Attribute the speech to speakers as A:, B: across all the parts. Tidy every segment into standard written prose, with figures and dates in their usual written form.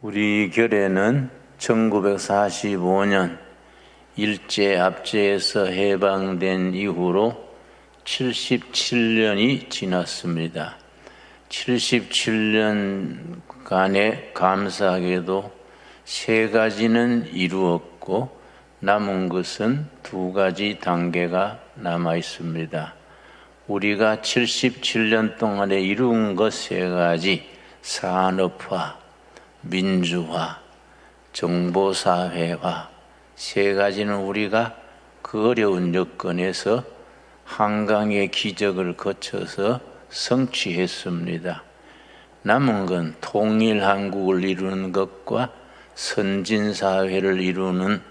A: 우리 결에는 1945년 일제압제에서 해방된 이후로 77년이 지났습니다. 77년간에 감사하게도 세 가지는 이루었고 남은 것은 두 가지 단계가 남아 있습니다. 우리가 77년 동안에 이룬 것 세 가지, 산업화, 민주화, 정보사회화 세 가지는 우리가 그 어려운 여건에서 한강의 기적을 거쳐서 성취했습니다. 남은 건 통일한국을 이루는 것과 선진사회를 이루는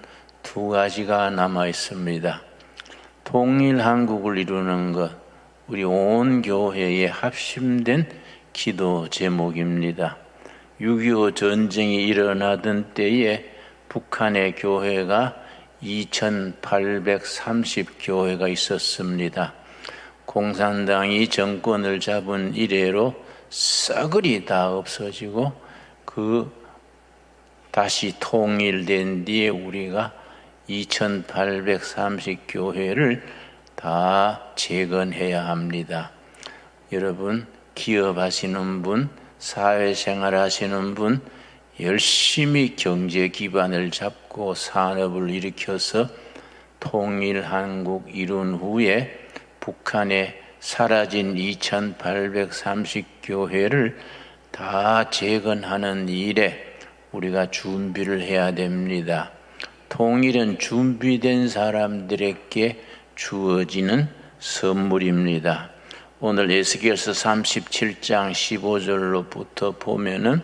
A: 두 가지가 남아 있습니다. 통일한국을 이루는 것, 우리 온 교회에 합심된 기도 제목입니다. 6.25 전쟁이 일어나던 때에 북한의 교회가 2830교회가 있었습니다. 공산당이 정권을 잡은 이래로 싸그리 다 없어지고 다시 통일된 뒤에 우리가 2830교회를 다 재건해야 합니다. 여러분, 기업하시는 분, 사회생활 하시는 분, 열심히 경제 기반을 잡고 산업을 일으켜서 통일한국 이룬 후에 북한에 사라진 2830교회를 다 재건하는 일에 우리가 준비를 해야 됩니다. 통일은 준비된 사람들에게 주어지는 선물입니다. 오늘 에스겔서 37장 15절로부터 보면은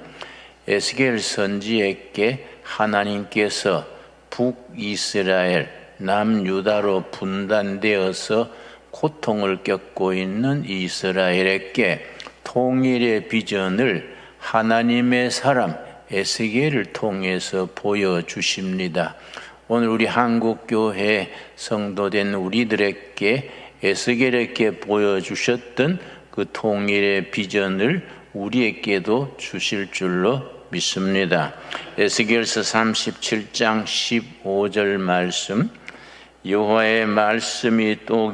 A: 에스겔 선지에게 하나님께서 북이스라엘, 남유다로 분단되어서 고통을 겪고 있는 이스라엘에게 통일의 비전을 하나님의 사람 에스겔을 통해서 보여주십니다. 오늘 우리 한국교회 성도된 우리들에게 에스겔에게 보여주셨던 그 통일의 비전을 우리에게도 주실 줄로 믿습니다. 에스겔서 37장 15절 말씀, 여호와의 말씀이 또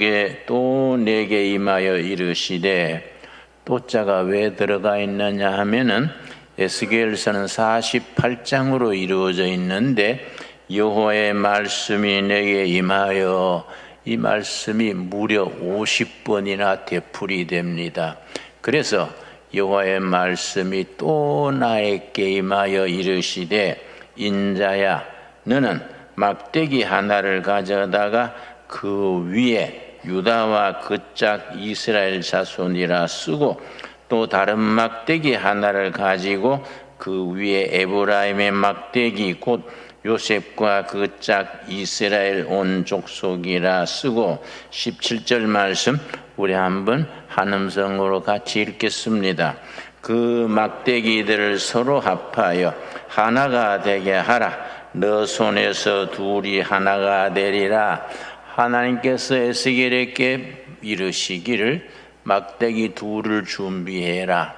A: 내게 임하여 이르시되, 또자가 왜 들어가 있느냐 하면은 에스겔서는 48장으로 이루어져 있는데 여호와의 말씀이 내게 임하여, 이 말씀이 무려 50번이나 되풀이됩니다. 그래서 여호와의 말씀이 또 나에게 임하여 이르시되, 인자야, 너는 막대기 하나를 가져다가 그 위에 유다와 그 짝 이스라엘 자손이라 쓰고, 또 다른 막대기 하나를 가지고 그 위에 에브라임의 막대기 곧 요셉과 그 짝 이스라엘 온 족속이라 쓰고, 17절 말씀 우리 한번 한 음성으로 같이 읽겠습니다. 그 막대기들을 서로 합하여 하나가 되게 하라. 너 손에서 둘이 하나가 되리라. 하나님께서 에스겔에게 이르시기를 막대기 둘을 준비해라.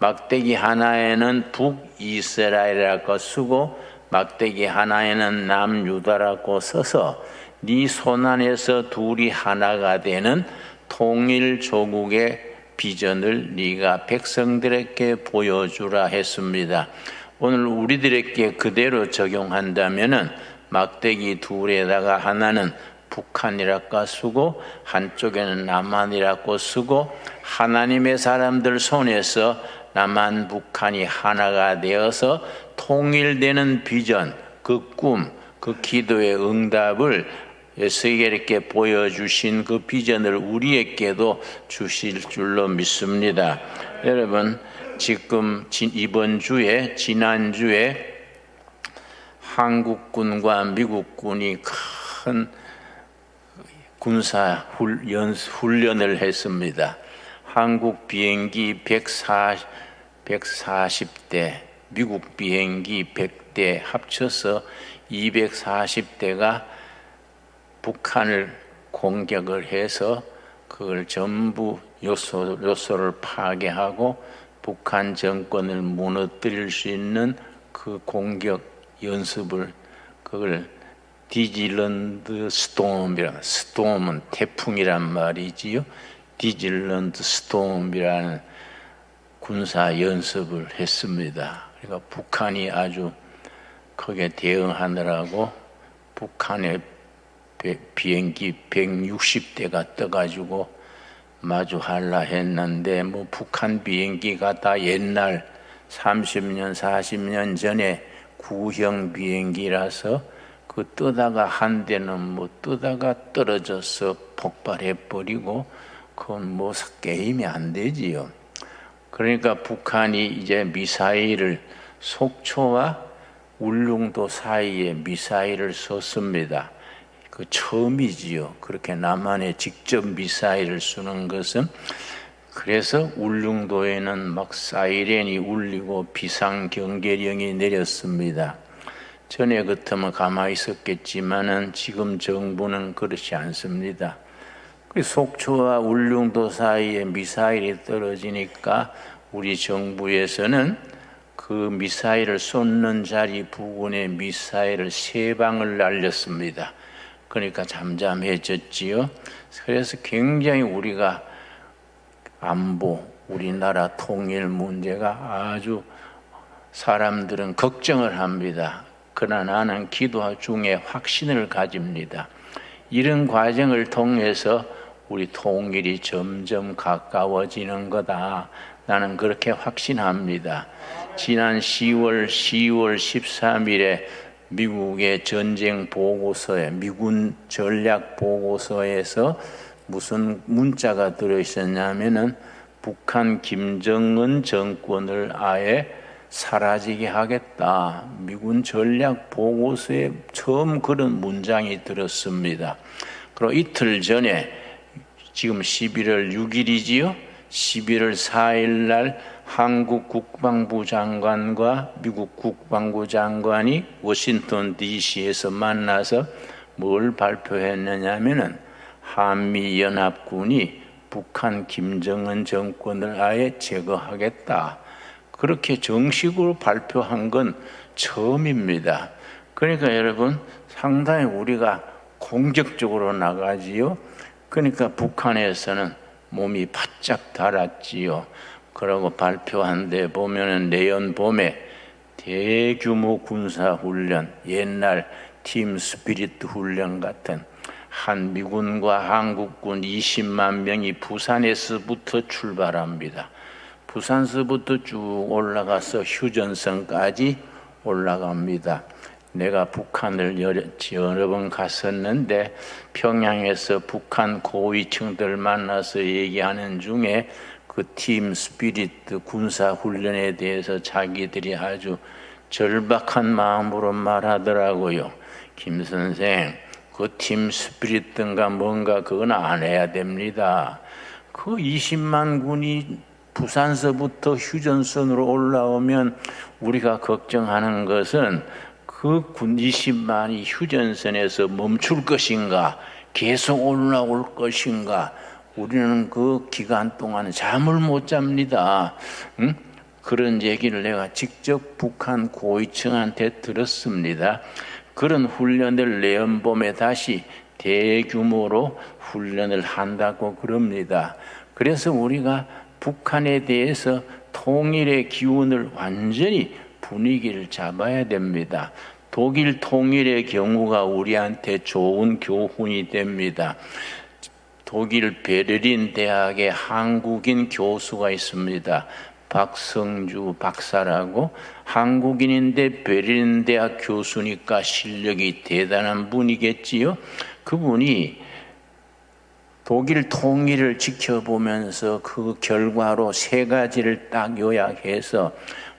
A: 막대기 하나에는 북이스라엘이라고 쓰고 막대기 하나에는 남유다라고 써서 네 손 안에서 둘이 하나가 되는 통일조국의 비전을 네가 백성들에게 보여주라 했습니다. 오늘 우리들에게 그대로 적용한다면은 막대기 둘에다가 하나는 북한이라고 쓰고 한쪽에는 남한이라고 쓰고 하나님의 사람들 손에서 남한 북한이 하나가 되어서 통일되는 비전, 그 꿈, 그 기도의 응답을 에스겔에게 보여주신 그 비전을 우리에게도 주실 줄로 믿습니다. 여러분, 지금 지난주에 한국군과 미국군이 큰 군사 훈련을 했습니다. 한국 비행기 140대, 미국 비행기 100대 합쳐서 240대가 북한을 공격을 해서 그걸 전부 요소를 파괴하고 북한 정권을 무너뜨릴 수 있는 그 공격 연습을 그걸 디질런드 스톰이라, 스톰은 태풍이란 말이지요. 디질런드 스톰이라는 군사 연습을 했습니다. 그러니까 북한이 아주 거기에 대응하느라고 북한의 비행기 160대가 떠가지고 마주하려 했는데 뭐 북한 비행기가 다 옛날 30년 40년 전에 구형 비행기라서 그 뜨다가 한 대는 뭐 뜨다가 떨어져서 폭발해 버리고 그건 뭐 게임이 안 되지요. 그러니까 북한이 이제 미사일을 속초와 울릉도 사이에 미사일을 쏘습니다. 그 처음이지요. 그렇게 남한에 직접 미사일을 쏘는 것은. 그래서 울릉도에는 막 사이렌이 울리고 비상경계령이 내렸습니다. 전에 같으면 가만히 있었겠지만은 지금 정부는 그렇지 않습니다. 속초와 울릉도 사이에 미사일이 떨어지니까 우리 정부에서는 그 미사일을 쏘는 자리 부근에 미사일을 3방을 날렸습니다. 그러니까 잠잠해졌지요. 그래서 굉장히 우리가 안보, 우리나라 통일 문제가 아주 사람들은 걱정을 합니다. 그러나 나는 기도 중에 확신을 가집니다. 이런 과정을 통해서 우리 통일이 점점 가까워지는 거다. 나는 그렇게 확신합니다. 지난 10월 13일에 미국의 전쟁 보고서에, 미군 전략 보고서에서 무슨 문자가 들어있었냐면은 북한 김정은 정권을 아예 사라지게 하겠다. 미군 전략 보고서에 처음 그런 문장이 들었습니다. 그리고 이틀 전에 지금 11월 6일이지요. 11월 4일 날 한국 국방부 장관과 미국 국방부 장관이 워싱턴 DC에서 만나서 뭘 발표했느냐면은 한미연합군이 북한 김정은 정권을 아예 제거하겠다. 그렇게 정식으로 발표한 건 처음입니다. 그러니까 여러분 상당히 우리가 공격적으로 나가지요. 그러니까 북한에서는 몸이 바짝 달았지요. 그러고 발표한 데 보면은 내연 봄에 대규모 군사 훈련, 옛날 팀 스피릿 훈련 같은 한 미군과 한국군 20만 명이 부산에서부터 출발합니다. 부산서부터 쭉 올라가서 휴전선까지 올라갑니다. 내가 북한을 여러 번 갔었는데 평양에서 북한 고위층들 만나서 얘기하는 중에 그 팀 스피릿 군사 훈련에 대해서 자기들이 아주 절박한 마음으로 말하더라고요. 김 선생, 그 팀 스피릿든가 뭔가 그건 안 해야 됩니다. 그 20만 군이 부산서부터 휴전선으로 올라오면 우리가 걱정하는 것은 그 군 20만이 휴전선에서 멈출 것인가, 계속 올라올 것인가. 우리는 그 기간 동안 잠을 못 잡니다. 응? 그런 얘기를 내가 직접 북한 고위층한테 들었습니다. 그런 훈련을 내연봄에 다시 대규모로 훈련을 한다고 그럽니다. 그래서 우리가 북한에 대해서 통일의 기운을 완전히 분위기를 잡아야 됩니다. 독일 통일의 경우가 우리한테 좋은 교훈이 됩니다. 독일 베를린 대학의 한국인 교수가 있습니다. 박성주 박사라고, 한국인인데 베를린 대학 교수니까 실력이 대단한 분이겠지요. 그분이 독일 통일을 지켜보면서 그 결과로 3가지를 딱 요약해서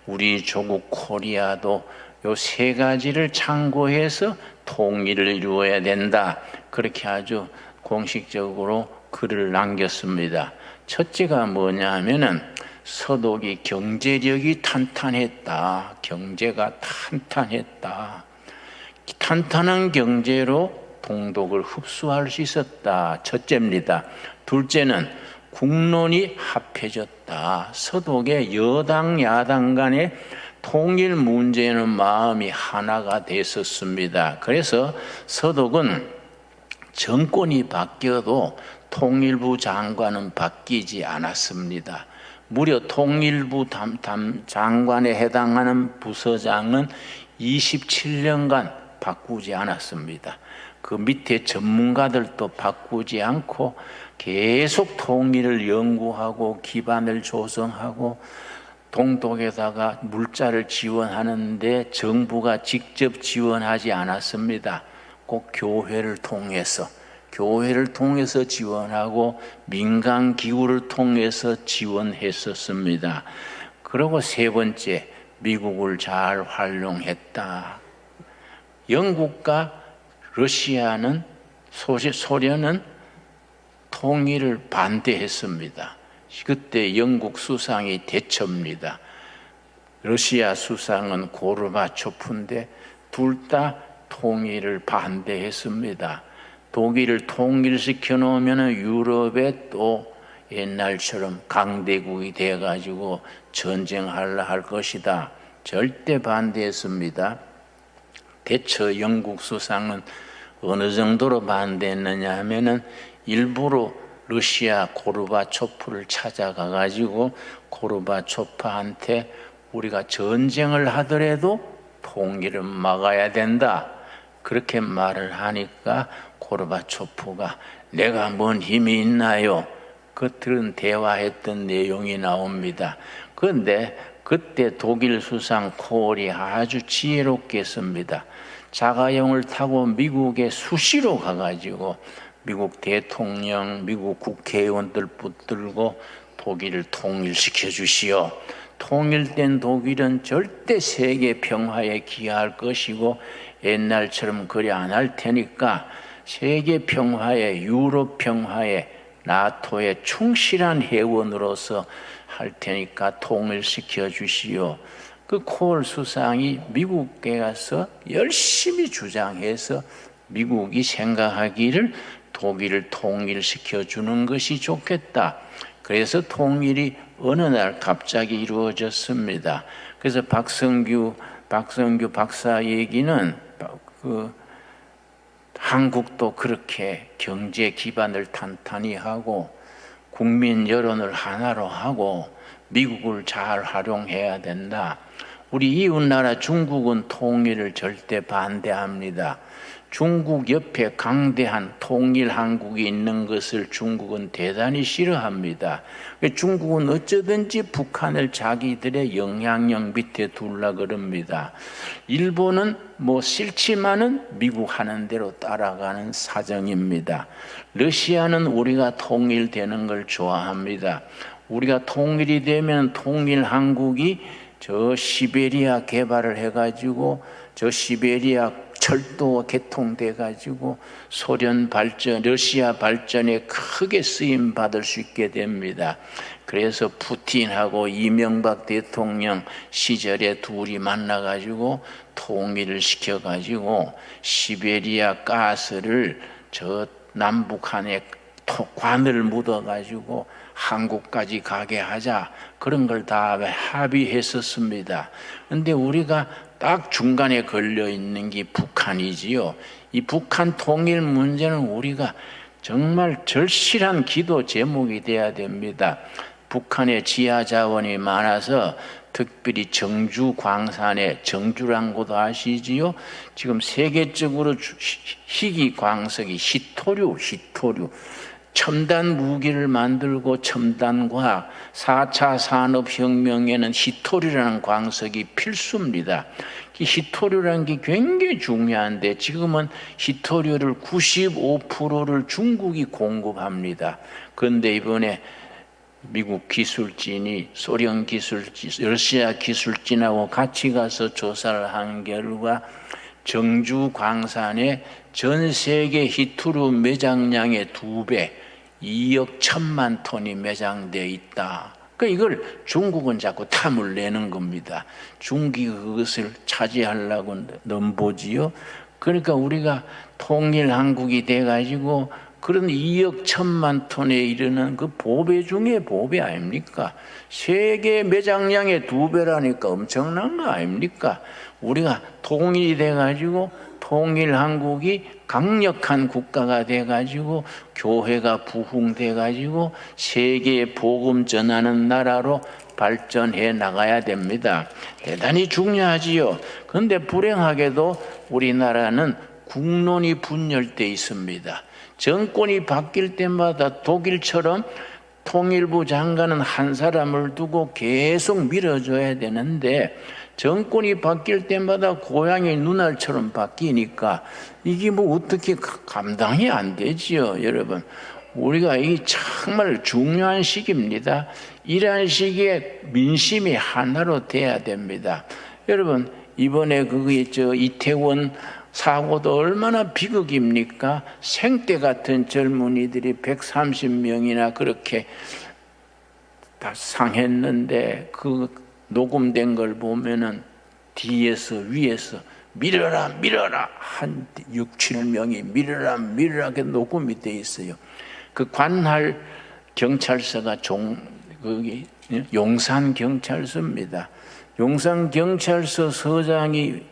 A: 우리 조국 코리아도 요 3가지를 참고해서 통일을 이루어야 된다. 그렇게 아주 공식적으로 글을 남겼습니다. 첫째가 뭐냐 하면은 서독이 경제력이 탄탄했다. 경제가 탄탄했다. 탄탄한 경제로 동독을 흡수할 수 있었다. 첫째입니다. 둘째는 국론이 합해졌다. 서독의 여당 야당 간에 통일 문제는 마음이 하나가 됐었습니다. 그래서 서독은 정권이 바뀌어도 통일부 장관은 바뀌지 않았습니다. 무려 통일부 장관에 해당하는 부서장은 27년간 바꾸지 않았습니다. 그 밑에 전문가들도 바꾸지 않고 계속 통일을 연구하고 기반을 조성하고 동독에다가 물자를 지원하는데 정부가 직접 지원하지 않았습니다. 꼭 교회를 통해서 지원하고 민간 기구를 통해서 지원했었습니다. 그리고 세 번째, 미국을 잘 활용했다. 영국과 러시아는 소련은 통일을 반대했습니다. 그때 영국 수상이 대처입니다. 러시아 수상은 고르바초프인데 둘 다 통일을 반대했습니다. 독일을 통일시켜 놓으면 유럽에 또 옛날처럼 강대국이 돼가지고 전쟁하려 할 것이다. 절대 반대했습니다. 대처 영국 수상은 어느 정도로 반대했느냐 하면은 일부러 러시아 고르바초프를 찾아가 가지고 고르바초프한테 우리가 전쟁을 하더라도 통일은 막아야 된다. 그렇게 말을 하니까 고르바초프가 내가 뭔 힘이 있나요? 그들은 대화했던 내용이 나옵니다. 그런데 그때 독일 수상 콜이 아주 지혜롭게 했습니다. 자가용을 타고 미국에 수시로 가가지고 미국 대통령, 미국 국회의원들 붙들고 독일을 통일시켜 주시오. 통일된 독일은 절대 세계 평화에 기여할 것이고 옛날처럼 그리 안 할 테니까 세계 평화에, 유럽 평화에, 나토의 충실한 회원으로서 할 테니까 통일시켜 주시오. 그 콜 수상이 미국에 가서 열심히 주장해서 미국이 생각하기를 독일을 통일시켜 주는 것이 좋겠다. 그래서 통일이 어느 날 갑자기 이루어졌습니다. 그래서 박성규 박사 얘기는 한국도 그렇게 경제 기반을 탄탄히 하고 국민 여론을 하나로 하고 미국을 잘 활용해야 된다. 우리 이웃나라 중국은 통일을 절대 반대합니다. 중국 옆에 강대한 통일 한국이 있는 것을 중국은 대단히 싫어합니다. 중국은 어쩌든지 북한을 자기들의 영향력 밑에 둘라 그럽니다. 일본은 뭐 싫지만은 미국 하는 대로 따라가는 사정입니다. 러시아는 우리가 통일되는 걸 좋아합니다. 우리가 통일이 되면 통일 한국이 저 시베리아 개발을 해가지고 저 시베리아 철도 개통돼 가지고 소련 발전, 러시아 발전에 크게 쓰임 받을 수 있게 됩니다. 그래서 푸틴하고 이명박 대통령 시절에 둘이 만나 가지고 통일을 시켜 가지고 시베리아 가스를 저 남북한에 관을 묻어 가지고 한국까지 가게 하자, 그런 걸 다 합의했었습니다. 그런데 우리가 딱 중간에 걸려 있는 게 북한이지요. 이 북한 통일 문제는 우리가 정말 절실한 기도 제목이 돼야 됩니다. 북한에 지하 자원이 많아서 특별히 정주 광산에, 정주란 곳도 아시지요? 지금 세계적으로 희귀 광석이 히토류, 첨단 무기를 만들고 첨단 과학, 4차 산업혁명에는 히토류라는 광석이 필수입니다. 이 히토류라는 게 굉장히 중요한데 지금은 히토류를 95%를 중국이 공급합니다. 그런데 이번에 미국 기술진이 소련 기술진, 러시아 기술진하고 같이 가서 조사를 한 결과 정주 광산에 전 세계 히토류 매장량의 2배, 2억 1천만 톤이 매장되어 있다. 이걸 중국은 자꾸 탐을 내는 겁니다. 중국이 그것을 차지하려고 넘보지요. 그러니까 우리가 통일 한국이 돼가지고 그런 2억 1천만 톤에 이르는 그 보배 중에 보배 아닙니까? 세계 매장량의 2배라니까 엄청난 거 아닙니까? 우리가 통일이 돼가지고 통일한국이 강력한 국가가 돼가지고 교회가 부흥돼가지고 세계에 복음 전하는 나라로 발전해 나가야 됩니다. 대단히 중요하지요. 그런데 불행하게도 우리나라는 국론이 분열돼 있습니다. 정권이 바뀔 때마다 독일처럼 통일부 장관은 한 사람을 두고 계속 밀어줘야 되는데 정권이 바뀔 때마다 고양이 눈알처럼 바뀌니까 이게 뭐 어떻게 감당이 안 되지요, 여러분. 우리가 이 정말 중요한 시기입니다. 이러한 시기에 민심이 하나로 돼야 됩니다. 여러분, 이번에 이태원 사고도 얼마나 비극입니까? 생떼 같은 젊은이들이 130명이나 그렇게 다 상했는데 그 녹음된 걸 보면은 뒤에서 위에서 밀어라 밀어라 한 6, 7명이 밀어라 밀어라 그 녹음이 돼 있어요. 그 관할 경찰서가 거기 용산 경찰서입니다. 용산 경찰서 서장이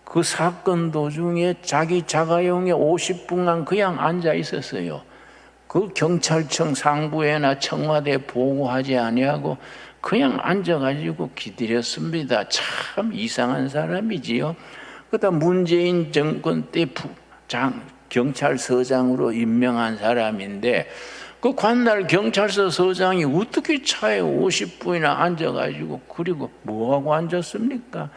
A: 그 사건 도중에 자기 자가용에 50분간 그냥 앉아 있었어요. 그 경찰청 상부에나 청와대 보고하지 아니하고 그냥 앉아가지고 기다렸습니다. 참 이상한 사람이지요. 그다음 문재인 정권 때 경찰서장으로 임명한 사람인데 그 관할 경찰서 서장이 어떻게 차에 50분이나 앉아가지고 그리고 뭐하고 앉았습니까?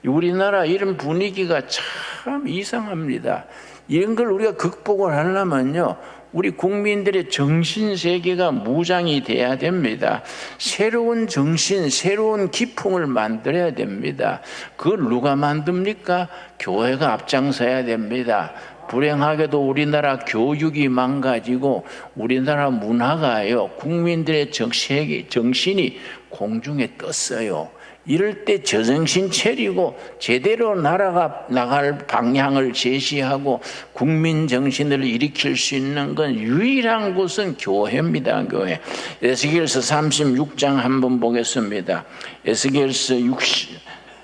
A: 우리나라 이런 분위기가 참 이상합니다. 이런 걸 우리가 극복을 하려면요, 우리 국민들의 정신세계가 무장이 돼야 됩니다. 새로운 정신, 새로운 기풍을 만들어야 됩니다. 그걸 누가 만듭니까? 교회가 앞장서야 됩니다. 불행하게도 우리나라 교육이 망가지고 우리나라 문화가요, 국민들의 정신이 공중에 떴어요. 이럴 때 제정신 차리고 제대로 나라가 나갈 방향을 제시하고 국민 정신을 일으킬 수 있는 건 유일한 곳은 교회입니다. 교회. 에스겔서 36장 한번 보겠습니다. 에스겔서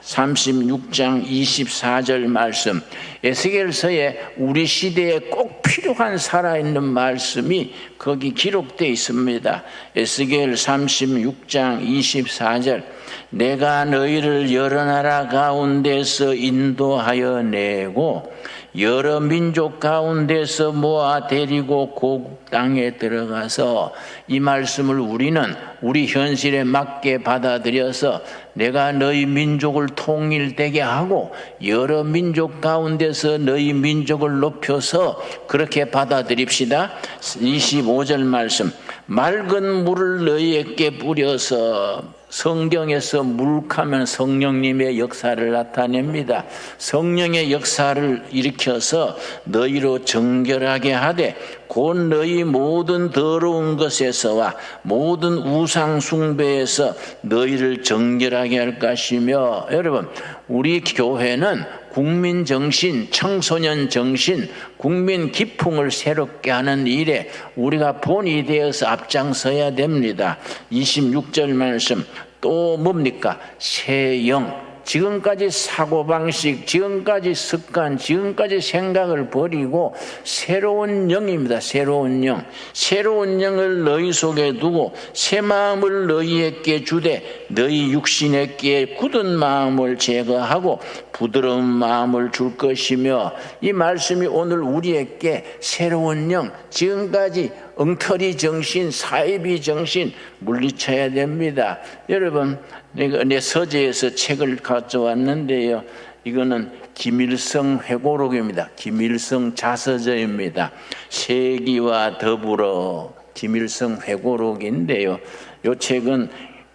A: 36장 24절 말씀. 에스겔서에 우리 시대에 꼭 필요한 살아있는 말씀이 거기 기록되어 있습니다. 에스겔 36장 24절. 내가 너희를 여러 나라 가운데서 인도하여 내고 여러 민족 가운데서 모아 데리고 고국 땅에 들어가서, 이 말씀을 우리는 우리 현실에 맞게 받아들여서 내가 너희 민족을 통일되게 하고 여러 민족 가운데서 너희 민족을 높여서 그렇게 받아들입시다. 25절 말씀. 맑은 물을 너희에게 뿌려서, 성경에서 물하면 성령님의 역사를 나타냅니다. 성령의 역사를 일으켜서 너희로 정결하게 하되 곧 너희 모든 더러운 것에서와 모든 우상 숭배에서 너희를 정결하게 할 것이며. 여러분, 우리 교회는 국민 정신, 청소년 정신, 국민 기풍을 새롭게 하는 일에 우리가 본이 되어서 앞장서야 됩니다. 26절 말씀. 또 뭡니까? 새 영. 지금까지 사고방식, 지금까지 습관, 지금까지 생각을 버리고 새로운 영입니다. 새로운 영. 새로운 영을 너희 속에 두고 새 마음을 너희에게 주되 너희 육신에게 굳은 마음을 제거하고 부드러운 마음을 줄 것이며. 이 말씀이 오늘 우리에게 새로운 영, 지금까지 엉터리 정신, 사이비 정신 물리쳐야 됩니다. 여러분, 내 서재에서 책을 가져왔는데요, 이거는 김일성 회고록입니다. 김일성 자서전입니다. 세기와 더불어 김일성 회고록인데요, 이 책은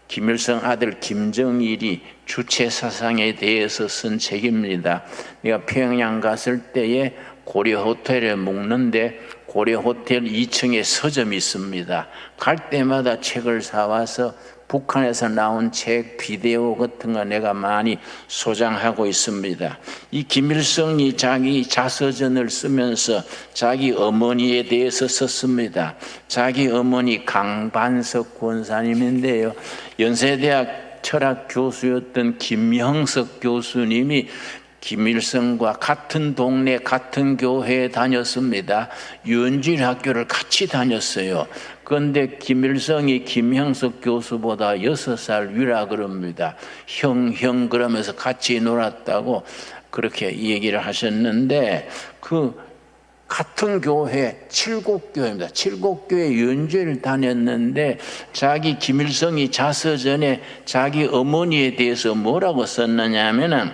A: 김일성 아들 김정일이 주체 사상에 대해서 쓴 책입니다. 내가 평양 갔을 때에 고려 호텔에 묵는데 고려 호텔 2층에 서점이 있습니다. 갈 때마다 책을 사와서 북한에서 나온 책, 비디오 같은 거 내가 많이 소장하고 있습니다. 이 김일성이 자기 자서전을 쓰면서 자기 어머니에 대해서 썼습니다. 자기 어머니 강반석 권사님인데요. 연세대학 철학 교수였던 김형석 교수님이 김일성과 같은 동네 같은 교회에 다녔습니다. 유은질 학교를 같이 다녔어요. 그런데 김일성이 김형석 교수보다 6살 위라 그럽니다. 형 그러면서 같이 놀았다고 그렇게 얘기를 하셨는데, 그 같은 교회 칠곡교회입니다. 칠곡교회 유은지를 다녔는데 자기 김일성이 자서전에 자기 어머니에 대해서 뭐라고 썼느냐 하면은,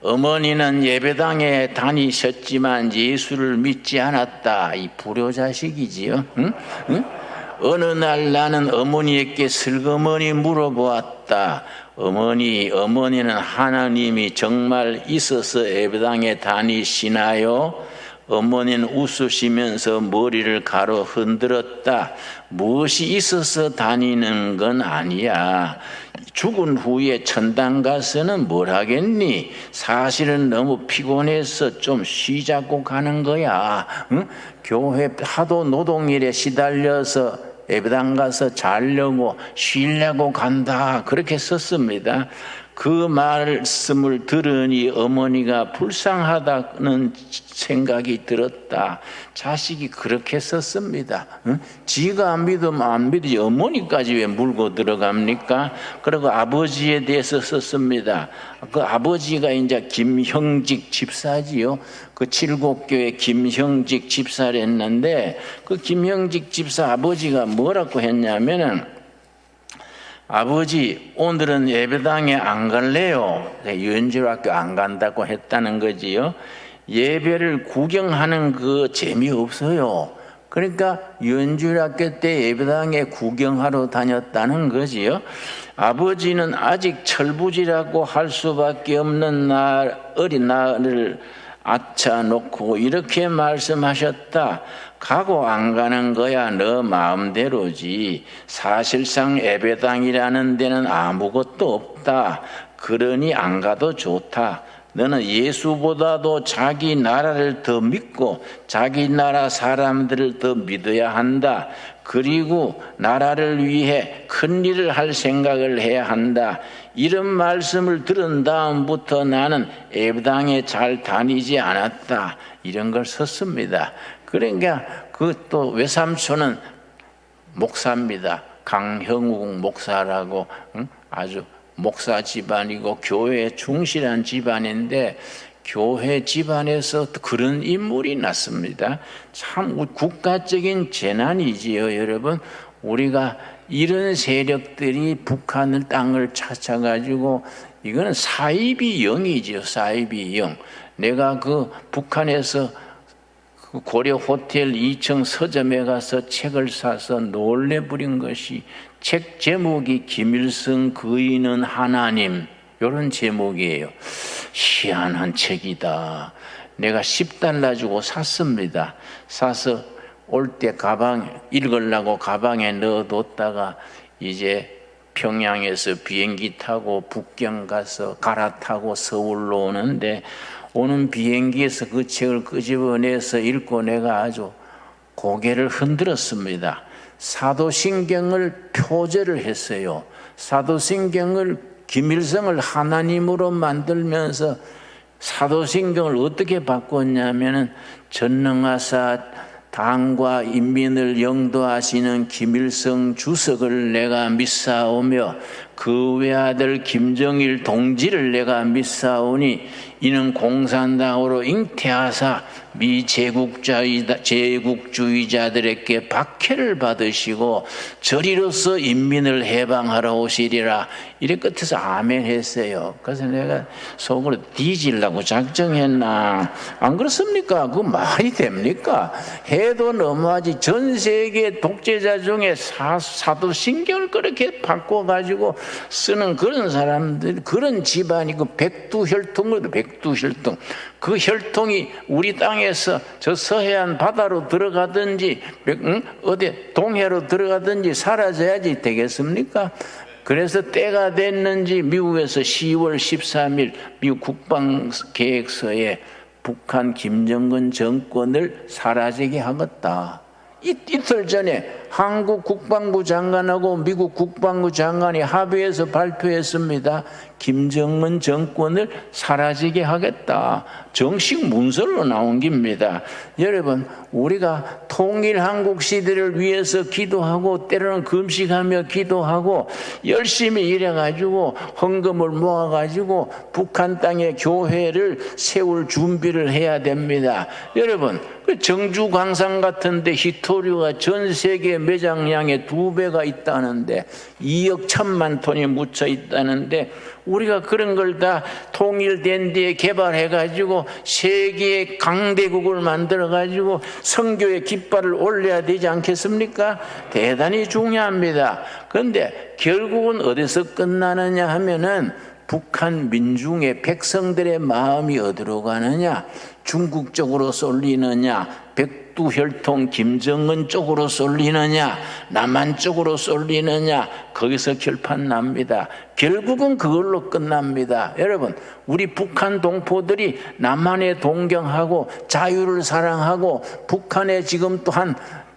A: 어머니는 예배당에 다니셨지만 예수를 믿지 않았다. 이 불효자식이지요. 응? 어느 날 나는 어머니에게 슬그머니 물어보았다. 어머니는 하나님이 정말 있어서 예배당에 다니시나요? 어머니는 웃으시면서 머리를 가로 흔들었다. 무엇이 있어서 다니는 건 아니야. 죽은 후에 천당 가서는 뭘 하겠니? 사실은 너무 피곤해서 좀 쉬자고 가는 거야. 응? 교회 하도 노동일에 시달려서 예배당 가서 자려고 쉬려고 간다. 그렇게 썼습니다. 그 말씀을 들으니 어머니가 불쌍하다는 생각이 들었다. 자식이 그렇게 썼습니다. 응? 지가 안 믿으면 안 믿지 어머니까지 왜 물고 들어갑니까? 그리고 아버지에 대해서 썼습니다. 그 아버지가 이제 김형직 집사지요. 그 칠곡교회 김형직 집사를 했는데, 그 김형직 집사 아버지가 뭐라고 했냐면은, 아버지 오늘은 예배당에 안 갈래요. 유은지학교 안 간다고 했다는 거지요. 예배를 구경하는 그 재미없어요. 그러니까 유은지학교 때 예배당에 구경하러 다녔다는 거지요. 아버지는 아직 철부지라고 할 수밖에 없는 어린 나를 아차놓고 이렇게 말씀하셨다. 가고 안 가는 거야 너 마음대로지. 사실상 예배당이라는 데는 아무것도 없다. 그러니 안 가도 좋다. 너는 예수보다도 자기 나라를 더 믿고 자기 나라 사람들을 더 믿어야 한다. 그리고 나라를 위해 큰 일을 할 생각을 해야 한다. 이런 말씀을 들은 다음부터 나는 예배당에 잘 다니지 않았다. 이런 걸 썼습니다. 그러니까 그 또 외삼촌은 목사입니다. 강형욱 목사라고 아주 목사 집안이고 교회에 충실한 집안인데, 교회 집안에서 그런 인물이 났습니다. 참 국가적인 재난이지요, 여러분. 우리가 이런 세력들이 북한을 땅을 찾아가지고, 이거는 사이비 영이지요, 사이비 영. 내가 그 북한에서 그 고려 호텔 2층 서점에 가서 책을 사서 놀래버린 것이, 책 제목이 김일성 거인은 하나님, 이런 제목이에요. 희한한 책이다. 내가 10달러 주고 샀습니다. 사서 올 때 읽으려고 가방에 넣어뒀다가 이제 평양에서 비행기 타고 북경 가서 갈아타고 서울로 오는데, 오는 비행기에서 그 책을 끄집어내서 읽고 내가 아주 고개를 흔들었습니다. 사도신경을 표절을 했어요. 사도신경을 김일성을 하나님으로 만들면서 사도신경을 어떻게 바꿨냐면은, 전능하사 당과 인민을 영도하시는 김일성 주석을 내가 믿사오며 그 외아들 김정일 동지를 내가 믿사오니 이는 공산당으로 잉태하사 미 제국주의자들에게 박해를 받으시고 저리로서 인민을 해방하러 오시리라. 이래 끝에서 아멘 했어요. 그래서 내가 속으로 뒤질라고 작정했나. 안 그렇습니까? 그 말이 됩니까? 해도 너무하지. 전 세계 독재자 중에 사도신경을 그렇게 바꿔가지고 쓰는 그런 사람들, 그런 집안이고, 백두혈통으로도 백두혈통. 그 혈통이 우리 땅에서 저 서해안 바다로 들어가든지 어디 동해로 들어가든지 사라져야지 되겠습니까? 그래서 때가 됐는지 미국에서 10월 13일 미국 국방계획서에 북한 김정은 정권을 사라지게 하겠다. 이틀 전에 한국 국방부 장관하고 미국 국방부 장관이 합의해서 발표했습니다. 김정은 정권을 사라지게 하겠다. 정식 문서로 나온 겁니다. 여러분, 우리가 통일 한국 시대를 위해서 기도하고 때로는 금식하며 기도하고 열심히 일해가지고 헌금을 모아가지고 북한 땅에 교회를 세울 준비를 해야 됩니다. 여러분, 그 정주 광산 같은데 히토류가 전 세계 매장량의 2배가 있다는데 2억 1천만 톤이 묻혀 있다는데 우리가 그런 걸 다 통일된 뒤에 개발해가지고 세계의 강대국을 만들어가지고 선교의 깃발을 올려야 되지 않겠습니까? 대단히 중요합니다. 그런데 결국은 어디서 끝나느냐 하면은 북한 민중의 백성들의 마음이 어디로 가느냐? 중국 쪽으로 쏠리느냐? 백두혈통 김정은 쪽으로 쏠리느냐? 남한 쪽으로 쏠리느냐? 거기서 결판 납니다. 결국은 그걸로 끝납니다. 여러분, 우리 북한 동포들이 남한에 동경하고 자유를 사랑하고 북한에 지금 또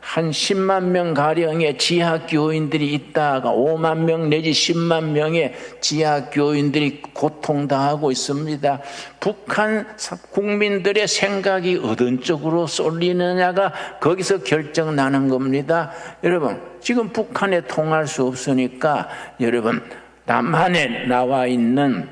A: 한 10만 명 가량의 지하교인들이 있다가 5만 명 내지 10만 명의 지하교인들이 고통당하고 있습니다. 북한 국민들의 생각이 어떤 쪽으로 쏠리느냐가 거기서 결정나는 겁니다. 여러분, 지금 북한에 통할 수 없으니까 여러분, 남한에 나와 있는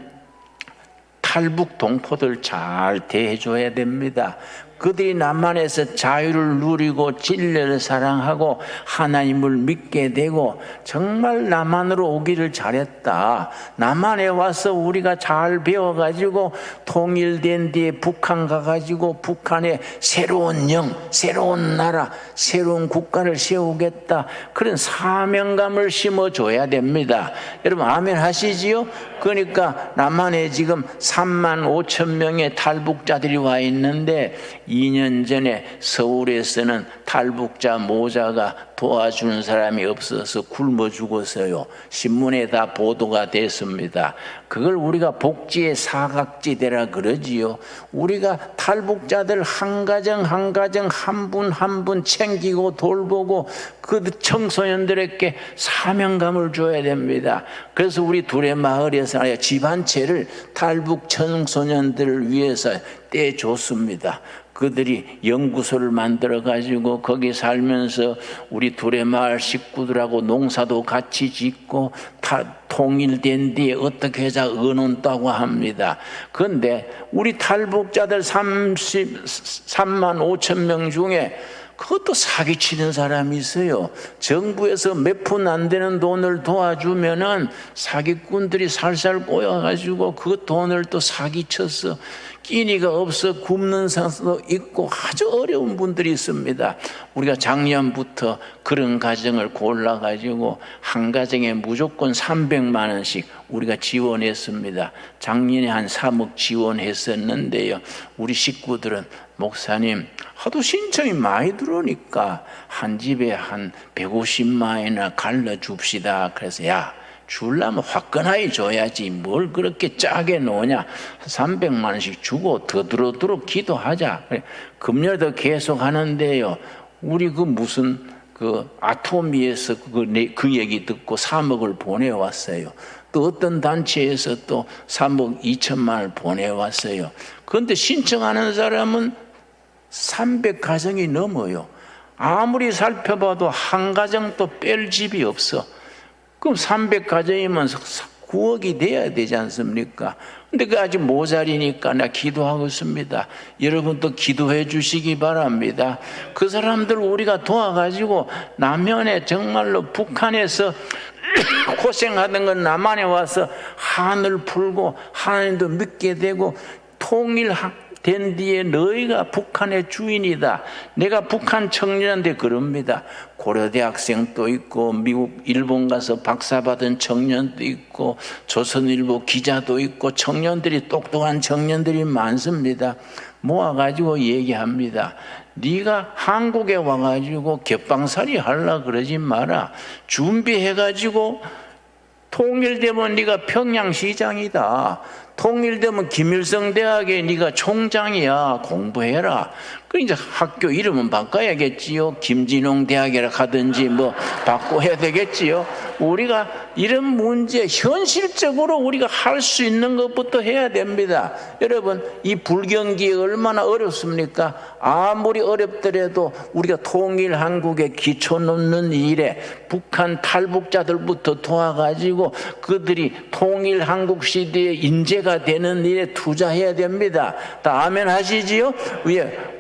A: 탈북 동포들 잘 대해줘야 됩니다. 그들이 남한에서 자유를 누리고 진리를 사랑하고 하나님을 믿게 되고 정말 남한으로 오기를 잘했다. 남한에 와서 우리가 잘 배워가지고 통일된 뒤에 북한 가가지고 북한에 새로운 영, 새로운 나라, 새로운 국가를 세우겠다. 그런 사명감을 심어줘야 됩니다. 여러분 아멘 하시지요? 그러니까 남한에 지금 3만 5천 명의 탈북자들이 와 있는데 2년 전에 서울에서는 탈북자 모자가 도와주는 사람이 없어서 굶어 죽었어요. 신문에 다 보도가 됐습니다. 그걸 우리가 복지의 사각지대라 그러지요. 우리가 탈북자들 한 가정 한 가정 한 분 한 분 챙기고 돌보고 그 청소년들에게 사명감을 줘야 됩니다. 그래서 우리 둘의 마을에서 집 한 채를 탈북 청소년들을 위해서 떼줬습니다. 그들이 연구소를 만들어 가지고 거기 살면서 우리 둘의 마을 식구들하고 농사도 같이 짓고 통일된 뒤에 어떻게 해서 의논다고 합니다. 그런데 우리 탈북자들 33만 5천 명 중에 그것도 사기치는 사람이 있어요. 정부에서 몇 푼 안 되는 돈을 도와주면은 사기꾼들이 살살 꼬여가지고 그 돈을 또 사기쳐서 끼니가 없어 굶는 상황도 있고 아주 어려운 분들이 있습니다. 우리가 작년부터 그런 가정을 골라가지고 한 가정에 무조건 300만 원씩 우리가 지원했습니다. 작년에 한 3억 지원했었는데요. 우리 식구들은 목사님 하도 신청이 많이 들어오니까 한 집에 한 150만 원이나 갈라줍시다. 그래서 줄라면 화끈하게 줘야지 뭘 그렇게 짜게 놓냐. 300만 원씩 주고 더 들어도록 기도하자. 금년에도 계속 하는데요. 우리 무슨 아토미에서 그 얘기 듣고 3억을 보내왔어요. 또 어떤 단체에서 또 3억 2천만 원을 보내왔어요. 그런데 신청하는 사람은 300가정이 넘어요. 아무리 살펴봐도 한 가정도 뺄 집이 없어. 그럼 300가정이면 9억이 돼야 되지 않습니까? 근데 그게 아직 모자리니까 나 기도하고 있습니다. 여러분도 기도해 주시기 바랍니다. 그 사람들 우리가 도와가지고 남한에 정말로 북한에서 고생하던 건 남한에 와서 한을 풀고 하나님도 믿게 되고 된 뒤에 너희가 북한의 주인이다. 내가 북한 청년한테 그럽니다. 고려대 학생도 있고 미국 일본 가서 박사 받은 청년도 있고 조선일보 기자도 있고 청년들이 똑똑한 청년들이 많습니다. 모아가지고 얘기합니다. 네가 한국에 와가지고 겹방살이 하려고 그러지 마라. 준비해가지고 통일되면 네가 평양시장이다. 통일되면 김일성 대학에 네가 총장이야. 공부해라. 그 이제 학교 이름은 바꿔야겠지요. 김진홍 대학이라 하든지 뭐 바꿔야 되겠지요. 우리가 이런 문제 현실적으로 우리가 할 수 있는 것부터 해야 됩니다. 여러분, 이 불경기에 얼마나 어렵습니까? 아무리 어렵더라도 우리가 통일 한국에 기초 놓는 일에 북한 탈북자들부터 도와가지고 그들이 통일 한국 시대의 인재가 되는 일에 투자해야 됩니다. 다 아멘 하시지요?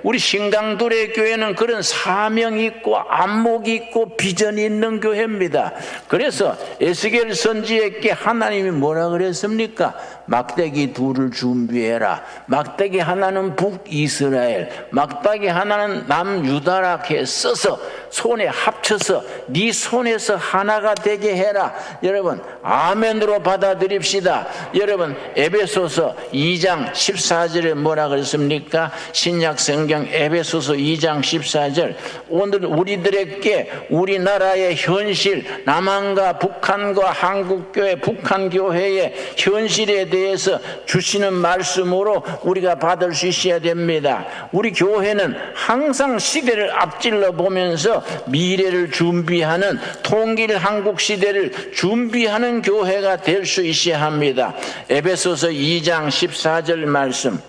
A: 우리 신강둘의 교회는 그런 사명이 있고 안목이 있고 비전이 있는 교회입니다. 그래서 에스겔 선지에게 하나님이 뭐라 그랬습니까? 막대기 둘을 준비해라. 막대기 하나는 북이스라엘, 막대기 하나는 남유다라 써서 손에 합쳐서 네 손에서 하나가 되게 해라. 여러분, 아멘으로 받아들입시다. 여러분, 에베소서 2장 14절에 뭐라 그랬습니까? 신약 성경 에베소서 2장 14절. 오늘 우리들에게 우리나라의 현실, 남한과 북한과 한국교회, 북한교회의 현실에 대해서 주시는 말씀으로 우리가 받을 수 있어야 됩니다. 우리 교회는 항상 시대를 앞질러 보면서 미래를 준비하는 통일 한국 시대를 준비하는 교회가 될 수 있어야 합니다. 에베소서 2장 14절 말씀,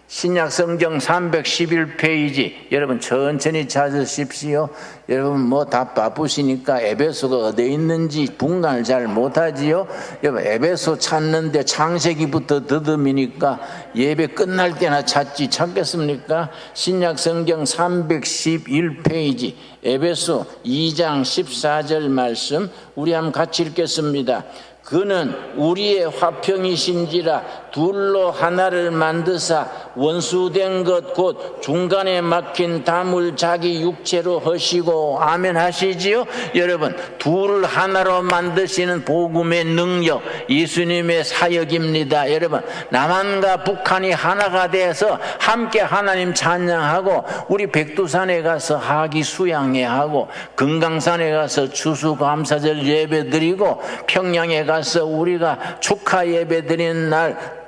A: 신약 성경 311페이지 여러분 천천히 찾으십시오. 여러분 뭐 다 바쁘시니까 에베소가 어디에 있는지 분간을 잘 못하지요. 여러분 에베소 찾는데 창세기부터 더듬이니까 예배 끝날 때나 찾겠습니까? 신약 성경 311페이지 에베소 2장 14절 말씀 우리 한번 같이 읽겠습니다. 그는 우리의 화평이신지라 둘로 하나를 만드사 원수된 것 곧 중간에 막힌 담을 자기 육체로 하시고 아멘 하시지요? 여러분, 둘을 하나로 만드시는 복음의 능력, 예수님의 사역입니다. 여러분, 남한과 북한이 하나가 돼서 함께 하나님 찬양하고 우리 백두산에 가서 하기 수양회 하고 금강산에 가서 추수감사절 예배 드리고 평양에 가서 우리가 축하 예배 드리는 날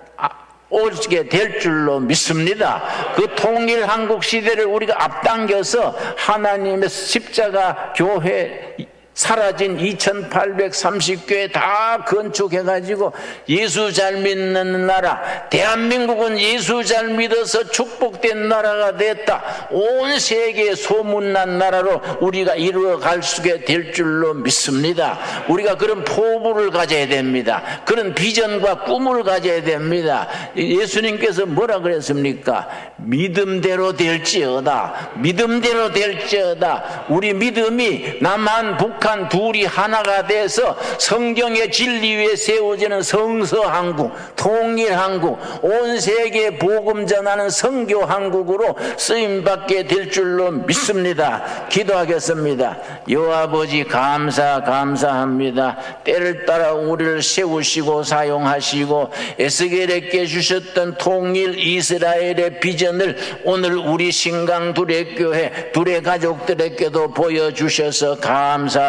A: 오게 될 줄로 믿습니다. 그 통일 한국 시대를 우리가 앞당겨서 하나님의 십자가 교회 사라진 2830교회 다 건축해가지고 예수 잘 믿는 나라, 대한민국은 예수 잘 믿어서 축복된 나라가 됐다. 온 세계에 소문난 나라로 우리가 이루어갈 수가 될 줄로 믿습니다. 우리가 그런 포부를 가져야 됩니다. 그런 비전과 꿈을 가져야 됩니다. 예수님께서 뭐라 그랬습니까? 믿음대로 될지어다. 믿음대로 될지어다. 우리 믿음이 남한 북한 둘이 하나가 돼서 성경의 진리 위에 세워지는 성서한국, 통일한국, 온 세계에 복음 전하는 선교한국으로 쓰임받게 될 줄로 믿습니다. 기도하겠습니다. 여호와 아버지 감사합니다. 때를 따라 우리를 세우시고 사용하시고 에스겔에게 주셨던 통일 이스라엘의 비전을 오늘 우리 신강 둘의 교회 둘의 가족들에게도 보여주셔서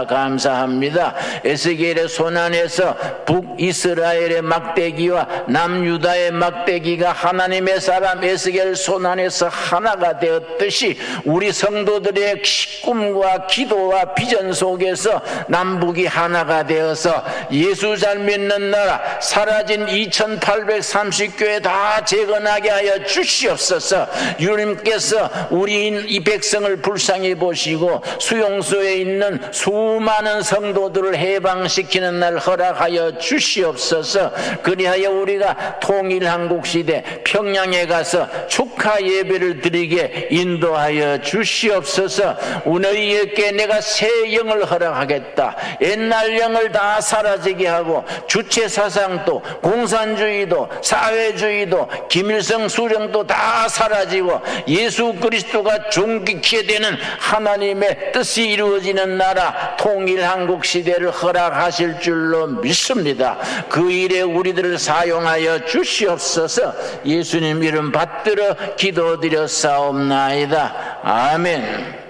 A: 감사합니다. 에스겔의 손안에서 북이스라엘의 막대기와 남유다의 막대기가 하나님의 사람 에스겔 손안에서 하나가 되었듯이 우리 성도들의 꿈과 기도와 비전 속에서 남북이 하나가 되어서 예수 잘 믿는 나라 사라진 2830교회 다 재건하게 하여 주시옵소서. 주님께서 우리 이 백성을 불쌍히 보시고 수용소에 있는 수많은 수많은 성도들을 해방시키는 날 허락하여 주시옵소서. 그리하여 우리가 통일한국시대 평양에 가서 축하 예배를 드리게 인도하여 주시옵소서. 너희에게 내가 새 영을 허락하겠다. 옛날 영을 다 사라지게 하고 주체사상도 공산주의도 사회주의도 김일성 수령도 다 사라지고 예수 그리스도가 존귀케 되는 하나님의 뜻이 이루어지는 나라 통일한국시대를 허락하실 줄로 믿습니다. 그 일에 우리들을 사용하여 주시옵소서. 예수님 이름 받들어 기도드렸사옵나이다. 아멘.